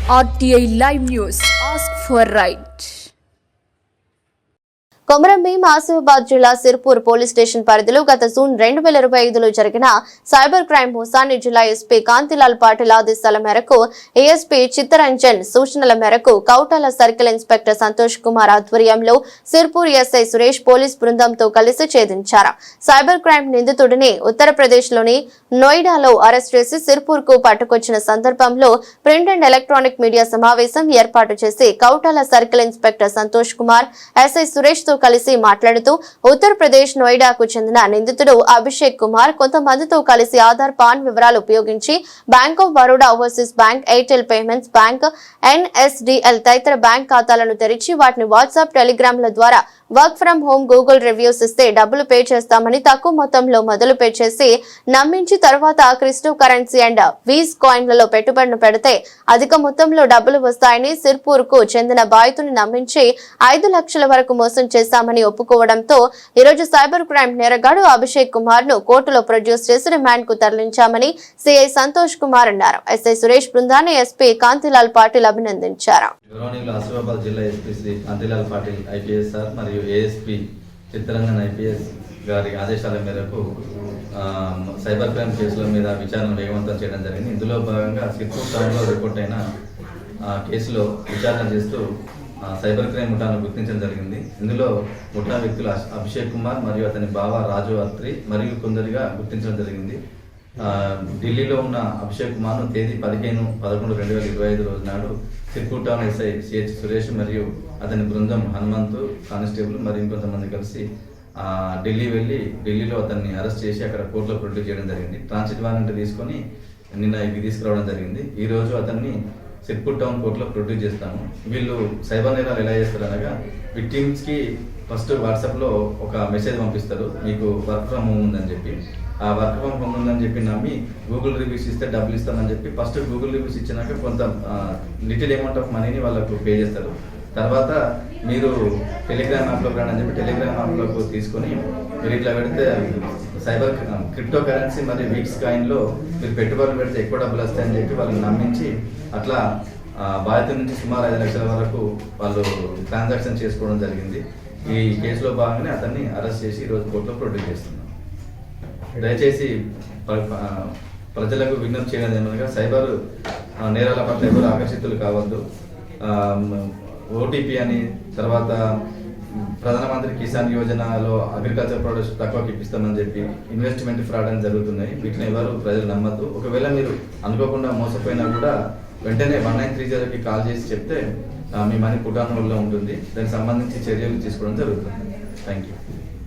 RTI Live News. Ask for right. Komaram Bheem Asifabad జిల్లా Sirpur police station పరిధిలో గత జూన్ 2025లో జరిగిన సైబర్ క్రైమ్ మోసాన్ని జిల్లా ఎస్పీ కాంతిలాల్ పాటిల్ ఆదేశాల మేరకు ఏఎస్పీ చిత్తరంజన్ సూచనల మేరకు కౌటాల సర్కిల్ ఇన్స్పెక్టర్ సంతోష్ కుమార్ ఆధ్వర్యంలో సిర్పూర్ ఎస్ఐ సురేష్ పోలీస్ బృందంతో కలిసి ఛేదించారు. సైబర్ క్రైమ్ నిందితుడిని ఉత్తరప్రదేశ్లోని నోయిడాలో అరెస్ట్ చేసి సిర్పూర్ కు పట్టుకొచ్చిన సందర్భంలో ప్రింట్ అండ్ ఎలక్ట్రానిక్ మీడియా సమావేశం ఏర్పాటు చేసి Kautala circle inspector Santosh Kumar SI Suresh తో కలిసి మాట్లాడుతూ ఉత్తరప్రదేశ్ నోయిడాకు చెందిన నిందితుడు అభిషేక్ కుమార్ కొంతమందితో కలిసి ఆధార్ పాన్ వివరాలు ఉపయోగించి bank of Baroda overseas bank, Airtel payments bank, NSDL తదితర బ్యాంక్ ఖాతాలను తెరిచి వాటిని వాట్సాప్, టెలిగ్రామ్ల ద్వారా work from home, Google reviews ఇస్తే డబ్బులు పే చేస్తామని తక్కువ మొత్తంలో మొదలు పే చేసి నమ్మించి తర్వాత క్రిప్టో కరెన్సీ అండ్ వీజ్ కాయిన్లలో పెట్టుబడులు పెడితే అధిక మొత్తంలో డబ్బులు వస్తాయని సిర్పూర్ కు చెందిన బాధితుని నమ్మించి 5 లక్షల వరకు మోసం చేశామని ఒప్పుకోవడంతో ఈరోజు సైబర్ క్రైమ్ నేరగాడు అభిషేక్ కుమార్ ను కోర్టులో ప్రొడ్యూస్ చేసి రిమాండ్ కు తరలించామని సిఐ సంతోష్ కుమార్ అన్నారు. ఎస్ఐ సురేష్ బృందాన్ని ఎస్పీ కాంతిలాల్ పాటిల్ అభినందించారు. ఏఎస్పీ చిత్తరంజన్ ఐపీఎస్ గారి ఆదేశాల మేరకు సైబర్ క్రైమ్ కేసుల మీద విచారణ వేగవంతం చేయడం జరిగింది. ఇందులో భాగంగా సిర్పూర్ టౌన్లో రిపోర్ట్ అయిన కేసులో విచారణ చేస్తూ సైబర్ క్రైమ్ ముఠాను గుర్తించడం జరిగింది. ఇందులో ముఠా వ్యక్తులు అభిషేక్ కుమార్ మరియు అతని బావ రాజు అత్రి మరియు కొందరిగా గుర్తించడం జరిగింది. ఢిల్లీలో ఉన్న అభిషేక్ కుమార్ను తేదీ 15/11/2025 రోజు నాడు Sirpur town SI CH Suresh మరియు అతని బృందం హనుమంతు కానిస్టేబుల్ మరియు ఇంకొంతమంది కలిసి ఢిల్లీ వెళ్ళి ఢిల్లీలో అతన్ని అరెస్ట్ చేసి అక్కడ కోర్టులో ప్రొడ్యూస్ చేయడం జరిగింది. ట్రాన్సిట్ వారెంట్ తీసుకొని నిన్న ఇది తీసుకురావడం జరిగింది. ఈ రోజు అతన్ని సిర్పూర్ టౌన్ కోర్టులో ప్రొడ్యూస్ చేస్తాము. వీళ్ళు సైబర్ నేరాలు ఎలా చేస్తారు అనగా విక్టిమ్స్కి ఫస్ట్ వాట్సాప్లో ఒక మెసేజ్ పంపిస్తారు, మీకు వర్క్ ఫ్రమ్ హోమ్ ఉందని చెప్పి. ఆ వర్క్ ఫ్రమ్ హోమ్ ఉందని చెప్పి నమ్మి గూగుల్ రివ్యూస్ ఇస్తే డబ్బులు ఇస్తామని చెప్పి ఫస్ట్ గూగుల్ రివ్యూస్ ఇచ్చినాక కొంత లిటిల్ అమౌంట్ ఆఫ్ మనీని వాళ్ళకు పే చేస్తారు. తర్వాత మీరు టెలిగ్రామ్ యాప్లోకి రాని చెప్పి టెలిగ్రామ్ యాప్లోకి తీసుకొని మీరు ఇట్లా పెడితే సైబర్ క్రిప్టో కరెన్సీ మరియు వీక్స్ కాయిన్లో మీరు పెట్టుబడులు పెడితే ఎక్కువ డబ్బులు వస్తాయని చెప్పి వాళ్ళని నమ్మించి అట్లా బాధితుల నుంచి సుమారు 5 లక్షల వరకు వాళ్ళు ట్రాన్సాక్షన్ చేసుకోవడం జరిగింది. ఈ కేసులో భాగంగానే అతన్ని అరెస్ట్ చేసి ఈరోజు కోర్టులో ప్రొడ్యూస్ చేస్తున్నాం. దయచేసి ప్రజలకు విజ్ఞప్తి చేయడం ఏమనగా సైబర్ నేరాల పట్ల ఎవరు ఆకర్షితులు కావద్దు. ఓటీపీ అని, తర్వాత ప్రధానమంత్రి కిసాన్ యోజనలో అగ్రికల్చర్ ప్రొడక్ట్స్ తక్కువకి ఇప్పిస్తామని చెప్పి ఇన్వెస్ట్మెంట్ ఫ్రాడ్ అని జరుగుతున్నాయి. వీటిని ఎవరు ప్రజలు నమ్మద్దు. ఒకవేళ మీరు అనుకోకుండా మోసపోయినా కూడా వెంటనే 1930కి కాల్ చేసి చెప్తే మీ మనీ పుటాన్ వల్ల ఉంటుంది. దానికి సంబంధించి చర్యలు తీసుకోవడం జరుగుతుంది. Thank you.